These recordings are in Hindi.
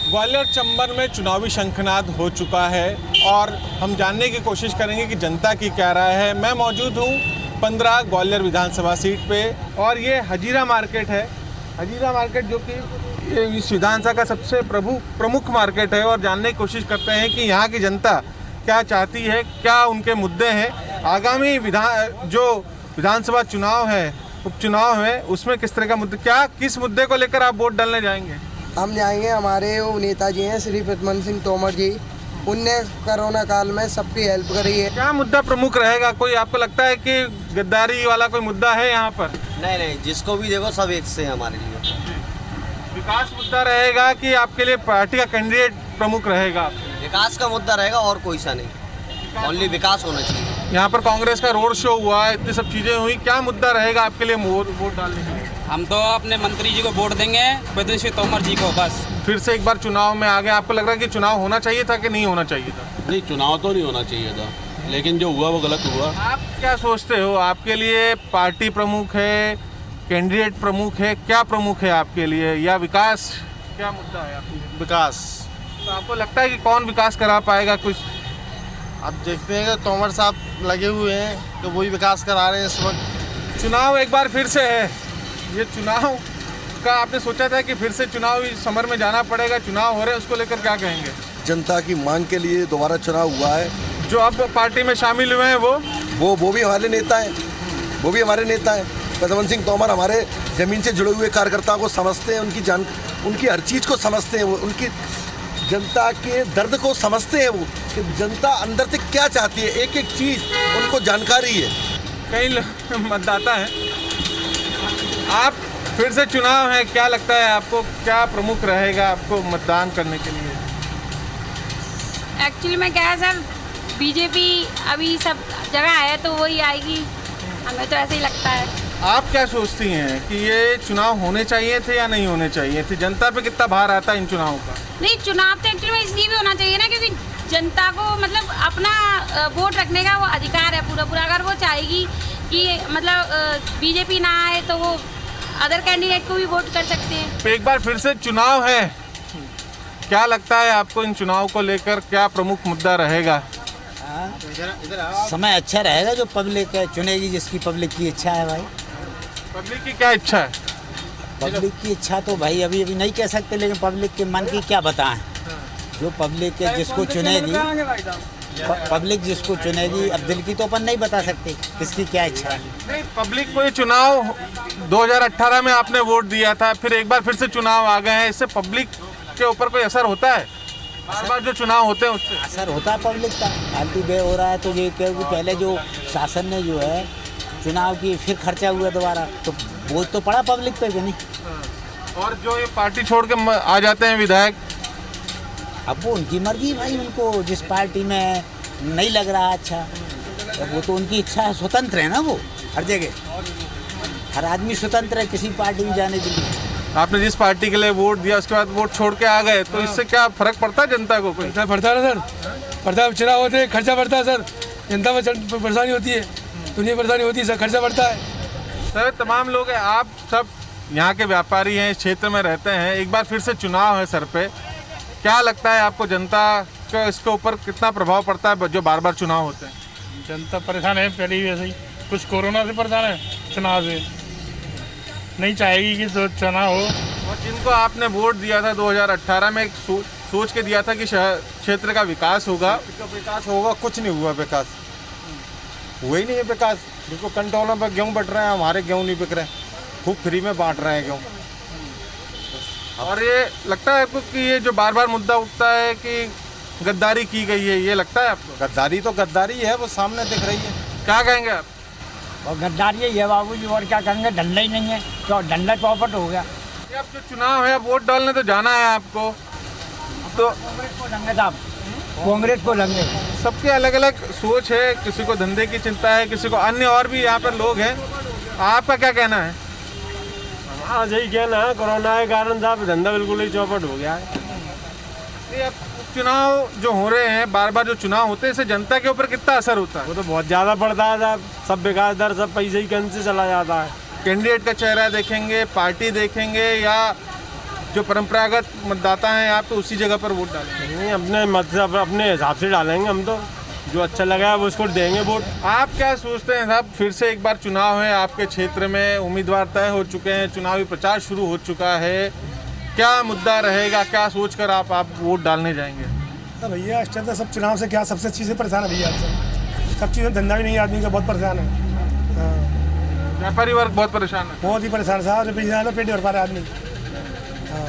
ग्वालियर चंबल में चुनावी शंखनाद हो चुका है और हम जानने की कोशिश करेंगे कि जनता की क्या राय है। मैं मौजूद हूँ 15 ग्वालियर विधानसभा सीट पे और ये हजीरा मार्केट है। हजीरा मार्केट जो कि इस विधानसभा का सबसे प्रमुख मार्केट है और जानने की कोशिश करते हैं कि यहाँ की जनता क्या चाहती है, क्या उनके मुद्दे हैं। आगामी विधानसभा चुनाव है, उपचुनाव है, उसमें किस तरह का मुद्दा, किस मुद्दे को लेकर आप वोट डालने जाएंगे? हम जाएंगे, हमारे वो नेताजी हैं श्री प्रद्युम्न सिंह तोमर जी, उनने कोरोना काल में सबकी हेल्प करी है। क्या मुद्दा प्रमुख रहेगा? कोई आपको लगता है कि गद्दारी वाला कोई मुद्दा है यहाँ पर? नहीं, जिसको भी देखो सब एक से हमारे लिए। विकास मुद्दा रहेगा कि आपके लिए पार्टी का कैंडिडेट प्रमुख रहेगा? विकास का मुद्दा रहेगा और कोई सा नहीं, ओनली विकास होना चाहिए। यहाँ पर कांग्रेस का रोड शो हुआ, इतनी सब चीजें हुई, क्या मुद्दा रहेगा आपके लिए वोट डालने के लिए? हम तो अपने मंत्री जी को वोट देंगे, प्रद्युम्न सिंह तोमर जी को बस। फिर से एक बार चुनाव में आ गए, आपको लग रहा है कि चुनाव होना चाहिए था कि नहीं होना चाहिए था? नहीं, चुनाव तो नहीं होना चाहिए था, लेकिन जो हुआ वो गलत हुआ। आप क्या सोचते हो, आपके लिए पार्टी प्रमुख है, कैंडिडेट प्रमुख है, क्या प्रमुख है आपके लिए, या विकास क्या मुद्दा है आपके लिए? विकास। तो आपको लगता है कि कौन विकास करा पाएगा कुछ? अब देखते हैं कि तोमर साहब लगे हुए हैं तो वही विकास करा रहे हैं इस वक्त। चुनाव एक बार फिर से है, ये चुनाव का आपने सोचा था कि फिर से चुनाव इस समर में जाना पड़ेगा, चुनाव हो रहे हैं, उसको लेकर क्या कहेंगे? जनता की मांग के लिए दोबारा चुनाव हुआ है। जो अब पार्टी में शामिल हुए हैं वो भी हमारे नेता हैं, वो भी हमारे नेता हैं। प्रद्युम्न सिंह तोमर हमारे ज़मीन से जुड़े हुए कार्यकर्ताओं को समझते हैं, उनकी हर चीज़ को समझते हैं, वो उनकी जनता के दर्द को समझते हैं, वो कि जनता अंदर से क्या चाहती है, एक एक चीज़ उनको जानकारी है। कई मतदाता हैं, आप फिर से चुनाव है, क्या लगता है आपको, क्या प्रमुख रहेगा आपको मतदान करने के लिए? एक्चुअली में क्या है सर, बीजेपी अभी सब जगह है तो वही आएगी, हमें तो ऐसे ही लगता है। आप क्या सोचती हैं कि ये चुनाव होने चाहिए थे या नहीं होने चाहिए थे? जनता पे कितना भार आता है इन चुनावों का? नहीं, चुनाव तो एक्चुअली में इसलिए भी होना चाहिए ना, क्योंकि जनता को मतलब अपना वोट रखने का वो अधिकार है पूरा। अगर वो चाहेगी कि मतलब बीजेपी ना आए तो वो अदर कैंडिडेट को भी वोट कर सकते हैं। तो एक बार फिर से चुनाव है, क्या लगता है आपको इन चुनाव को लेकर क्या प्रमुख मुद्दा रहेगा? समय अच्छा रहेगा, जो पब्लिक है चुनेगी, जिसकी पब्लिक की इच्छा है। भाई पब्लिक की क्या इच्छा है? पब्लिक की इच्छा तो भाई अभी नहीं कह सकते, लेकिन पब्लिक के मन की क्या बताएं। जो पब्लिक है जिसको चुनेगी, पब्लिक जिसको चुनेगी, अब दिल की तो अपन नहीं बता सकते किसकी क्या इच्छा है। नहीं, पब्लिक को ये चुनाव 2018 में आपने वोट दिया था, फिर एक बार फिर से चुनाव आ गए हैं, इससे पब्लिक के ऊपर कोई असर होता है? बार बार जो चुनाव होते हैं उससे असर होता है पब्लिक का। फालतू व्यय हो रहा है तो ये क्योंकि पहले जो शासन ने जो है चुनाव की फिर खर्चा हुआ दोबारा, तो बोझ तो पड़ा पब्लिक पे भी नहीं। और जो ये पार्टी छोड़ के आ जाते हैं विधायक, अब वो उनकी मर्जी भाई, उनको जिस पार्टी में नहीं लग रहा अच्छा, तो वो तो उनकी इच्छा है, स्वतंत्र है ना वो, हर जगह हर आदमी स्वतंत्र है किसी पार्टी में जाने के लिए। आपने जिस पार्टी के लिए वोट दिया उसके बाद वोट छोड़ के आ गए, तो इससे क्या फर्क पड़ता है जनता को? कोई पड़ता है सर, पड़ता है। चुनाव होते हैं, खर्चा बढ़ता है सर, जनता में परेशानी होती है, दुनिया परेशानी होती है सर, खर्चा बढ़ता है सर। तमाम लोग हैं, आप सब यहाँ के व्यापारी हैं, इस क्षेत्र में रहते हैं, एक बार फिर से चुनाव है सर पे, क्या लगता है आपको जनता का इसके ऊपर कितना प्रभाव पड़ता है जो बार बार चुनाव होते हैं? जनता परेशान है पहले ही, वैसे ही कुछ कोरोना से परेशान है, चुनाव से नहीं चाहेगी कि तो चुनाव हो। और जिनको आपने वोट दिया था 2018 में, एक सोच के दिया था कि क्षेत्र का विकास होगा, कुछ नहीं हुआ, विकास हुआ ही नहीं है। विकास देखो, कंट्रोलों पर गेहूँ बट रहे हैं, हमारे गेहूँ नहीं बिक रहे हैं, खूब फ्री में बांट रहे हैं गेहूँ। और ये लगता है आपको कि ये जो बार बार मुद्दा उठता है कि गद्दारी की गई है, ये लगता है आपको? गद्दारी तो गद्दारी है, वो सामने दिख रही है। क्या कहेंगे आप? और गद्दारी है बाबू जी, और क्या कहेंगे, डंडा ही नहीं है तो डंडा चौपट हो गया। अब जो चुनाव है, वोट डालने तो जाना है आपको, तो कांग्रेस को लंगे साहब, कांग्रेस को लंगे। सबके अलग अलग सोच है, किसी को धंधे की चिंता है, किसी को अन्य, और भी यहाँ पर लोग हैं। आपका क्या कहना है? हाँ यही कहना है, कोरोना के कारण साहब धंधा बिल्कुल ही चौपट हो गया है। ये अब चुनाव जो हो रहे हैं, बार बार जो चुनाव होते हैं, इससे जनता के ऊपर कितना असर होता है? वो तो बहुत ज़्यादा पड़ता है साहब, सब विकास दर सब पैसे ही कहीं से चला जाता है। कैंडिडेट का चेहरा देखेंगे, पार्टी देखेंगे, या जो परंपरागत मतदाता हैं आप तो उसी जगह पर वोट डालेंगे? नहीं, अपने मतलब अपने हिसाब से डालेंगे हम तो, जो अच्छा लगा वो उसको देंगे वोट। आप क्या सोचते हैं साहब, फिर से एक बार चुनाव है आपके क्षेत्र में, उम्मीदवार तय हो चुके हैं, चुनावी प्रचार शुरू हो चुका है, क्या मुद्दा रहेगा, क्या सोचकर आप वोट डालने जाएंगे? भैया इस टाइम तो सब चुनाव से क्या सबसे चीज़ें परेशान है भैया, सब चीज़ें धंधा भी नहीं, आदमी का बहुत परेशान है। हाँ, व्यापारी वर्ग बहुत परेशान है, बहुत ही परेशान साहब, जो बिजनेस में पेट नहीं भर पा रहा आदमी। हाँ,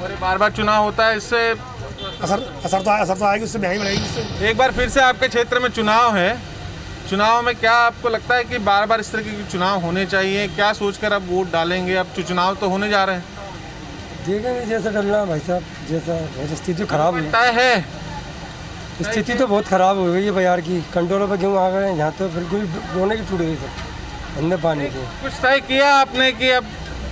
और ये बार बार चुनाव होता है, इससे असर तो आएगी, उससे महंगी बढ़ेगी इससे। एक बार फिर से आपके क्षेत्र में चुनाव है, चुनाव में क्या आपको लगता है कि बार बार इस तरह के चुनाव होने चाहिए? क्या सोचकर आप वोट डालेंगे? अब चुनाव तो होने जा रहे हैं, देखेंगे जैसा डलना भाई साहब, जैसा स्थिति खराब तय है। स्थिति तो बहुत खराब हो गई है बाजार की, कंट्रोलों पर गेहूँ आ गए हैं, यहाँ तो बिल्कुल रोने की टूट गई सब अंदर पानी के। कुछ तय किया आपने कि अब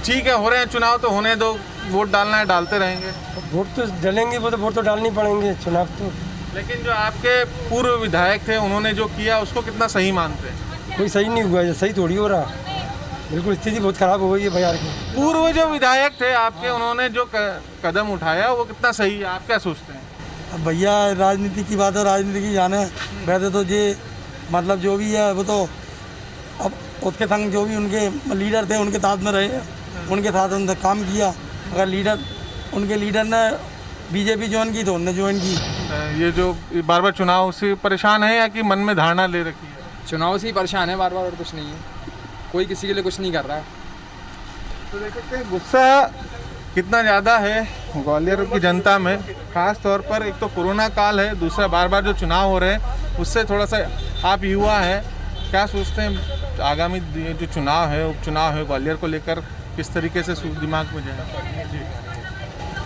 ठीक है, हो रहे हैं चुनाव तो होने दो, वोट डालना है डालते रहेंगे? वोट तो डलेंगे, वो तो वोट तो डालनी पड़ेंगे चुनाव तो। लेकिन जो आपके पूर्व विधायक थे उन्होंने जो किया उसको कितना सही मानते हैं? कोई सही नहीं हुआ है, सही थोड़ी हो रहा, बिल्कुल स्थिति बहुत खराब हो गई है बाजार की। पूर्व जो विधायक थे आपके, उन्होंने जो कदम उठाया वो कितना सही है, आप क्या सोचते हैं? अब भैया राजनीति की बात है, राजनीति की जाने, वैसे तो ये मतलब जो भी है वो तो अब उसके संग जो भी उनके लीडर थे उनके साथ में रहे, उनके साथ उनने काम किया। अगर उनके लीडर ने बीजेपी ज्वाइन की तो उनने ज्वाइन की। ये जो बार बार चुनाव से परेशान है या कि मन में धारणा ले रखी है? चुनाव से ही परेशान है बार बार, और कुछ नहीं है, कोई किसी के लिए कुछ नहीं कर रहा है। तो देख सकते हैं गुस्सा कितना ज़्यादा है ग्वालियर की जनता में, खास तौर पर एक तो कोरोना काल है, दूसरा बार बार जो चुनाव हो रहे हैं उससे थोड़ा सा, आप युवा हैं, क्या सोचते हैं आगामी जो चुनाव है, उपचुनाव है ग्वालियर को लेकर, किस तरीके से दिमाग में जाए?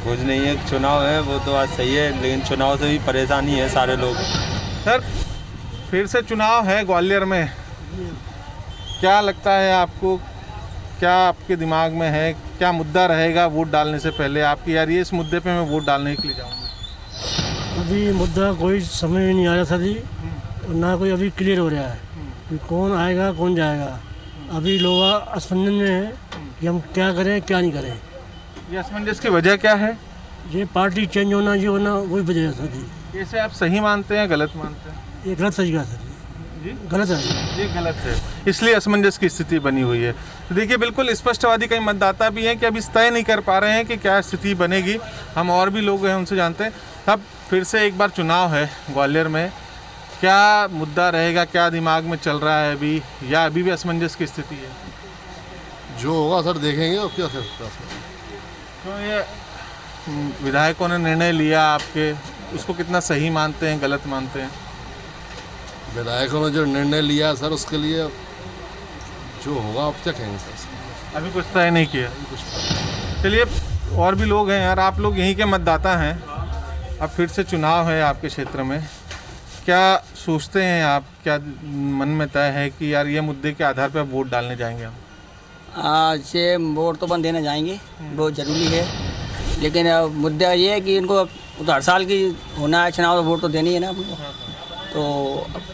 कुछ नहीं है, चुनाव है वो तो आज सही है, लेकिन चुनाव से भी परेशानी है सारे लोग। सर फिर से चुनाव है ग्वालियर में, क्या लगता है आपको, क्या आपके दिमाग में है, क्या मुद्दा रहेगा वोट डालने से पहले आपकी, यार ये इस मुद्दे पे मैं वोट डालने के लिए जाऊँगा? अभी मुद्दा कोई समझ में नहीं आ रहा था जी, ना कोई अभी क्लियर हो रहा है कि कौन आएगा कौन जाएगा। अभी लोग असमंजस में है कि हम क्या करें क्या नहीं करें। ये असमंजस की वजह क्या है? ये पार्टी चेंज होना जी होना वही वजह है जी। कैसे आप सही मानते हैं गलत मानते हैं? ये गलत तरीका सर जी, गलत है ये गलत है, इसलिए असमंजस की स्थिति बनी हुई है। तो देखिए बिल्कुल स्पष्टवादी कई मतदाता भी हैं कि अभी तय नहीं कर पा रहे हैं कि क्या स्थिति बनेगी। हम और भी लोग हैं उनसे जानते हैं। अब फिर से एक बार चुनाव है ग्वालियर में, क्या मुद्दा रहेगा, क्या दिमाग में चल रहा है अभी, या अभी भी असमंजस की स्थिति है? जो होगा सर देखेंगे, और क्या सर। तो ये विधायकों ने निर्णय लिया आपके, उसको कितना सही मानते हैं गलत मानते हैं? विधायकों ने जो निर्णय लिया सर उसके लिए जो होगा आप क्या कहेंगे सर? अभी कुछ तय नहीं किया। चलिए और भी लोग हैं यार, आप लोग यहीं के मतदाता हैं, अब फिर से चुनाव है आपके क्षेत्र में, क्या सोचते हैं आप, क्या मन में तय है कि यार ये मुद्दे के आधार पर वोट डालने जाएंगे हम? आज से वोट तो बंद देने जाएंगे, बहुत ज़रूरी है, लेकिन मुद्दा ये है कि इनको तो हर साल की होना है चुनाव, तो वोट तो देनी है ना हमको, तो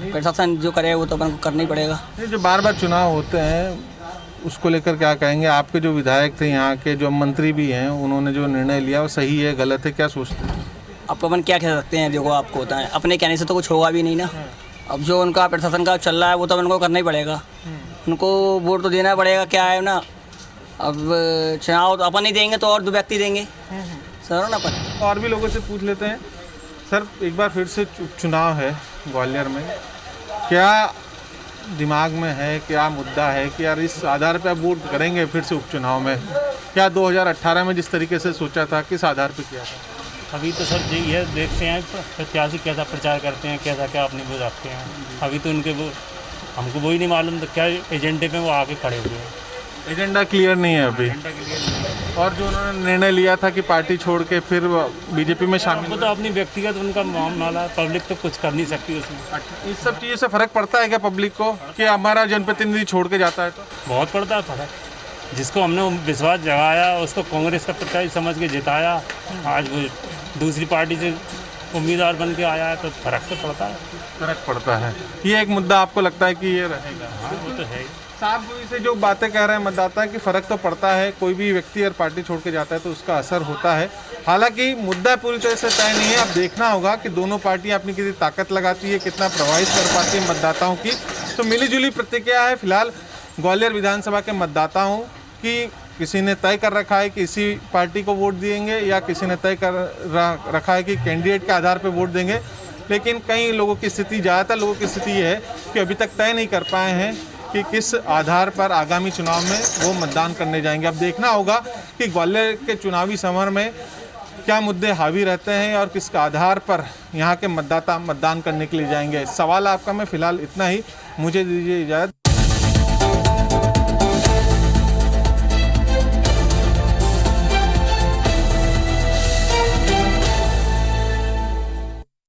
प्रशासन जो करे वो तो अपन को करना ही पड़ेगा। ये जो बार बार चुनाव होते हैं उसको लेकर क्या कहेंगे? आपके जो विधायक थे यहाँ के, जो मंत्री भी हैं, उन्होंने जो निर्णय लिया वो सही है गलत है, क्या सोचते हैं? अब अपन क्या कह सकते हैं, देखो आपको होता है अपने कहने से तो कुछ होगा भी नहीं ना। अब जो उनका प्रशासन का चल रहा है वो तो उनको करना ही पड़ेगा, उनको वोट तो देना पड़ेगा, क्या है ना। अब चुनाव तो अपन नहीं देंगे तो और दो व्यक्ति देंगे सर ना अपन। और भी लोगों से पूछ लेते हैं। सर एक बार फिर से चुनाव है ग्वालियर में, क्या दिमाग में है, क्या मुद्दा है कि यार इस आधार पे आप वोट करेंगे फिर से उपचुनाव में? क्या 2018 में जिस तरीके से सोचा था किस आधार पे किया था? अभी तो सर यही है, देखते हैं प्रत्याशी कैसा प्रचार करते हैं, कैसा क्या अपनी वो रखते हैं। अभी तो उनके वो हमको वही नहीं मालूम तो क्या एजेंडे पे वो आके खड़े हुए हैं। एजेंडा क्लियर नहीं है अभी। और जो उन्होंने निर्णय लिया था कि पार्टी छोड़ के फिर बीजेपी में शामिल, वो तो अपनी व्यक्तिगत उनका मामला, पब्लिक तो कुछ कर नहीं सकती उसमें। इस सब चीज़ों से फ़र्क पड़ता है क्या पब्लिक को कि हमारा जनप्रतिनिधि छोड़ के जाता है? तो बहुत पड़ता है फ़र्क। जिसको हमने विश्वास जगाया, उसको कांग्रेस का प्रत्याशी समझ के जिताया, आज वो दूसरी पार्टी से उम्मीदवार बन के आया है तो फर्क तो पड़ता है। फर्क पड़ता है। ये एक मुद्दा आपको लगता है कि ये रहेगा? हाँ वो तो है ही। साहब से जो बातें कह रहे हैं मतदाता कि फ़र्क तो पड़ता है, कोई भी व्यक्ति और पार्टी छोड़ के जाता है तो उसका असर होता है। हालांकि मुद्दा पूरी तरह से तय नहीं है, अब देखना होगा कि दोनों पार्टियां अपनी कितनी ताकत लगाती है, कितना प्रभावित कर पाती है मतदाताओं की। तो मिलीजुली प्रतिक्रिया है फिलहाल ग्वालियर विधानसभा के मतदाताओं की। किसी ने तय कर रखा है कि इसी पार्टी को वोट देंगे या किसी ने तय कर रखा है कि कैंडिडेट के आधार पर वोट देंगे। लेकिन कई लोगों की स्थिति, ज़्यादातर लोगों की स्थिति ये है कि अभी तक तय नहीं कर पाए हैं कि किस आधार पर आगामी चुनाव में वो मतदान करने जाएंगे। अब देखना होगा कि ग्वालियर के चुनावी समर में क्या मुद्दे हावी रहते हैं और किस आधार पर यहाँ के मतदाता मतदान करने के लिए जाएंगे। सवाल आपका मैं फ़िलहाल इतना ही, मुझे दीजिए इजाज़त।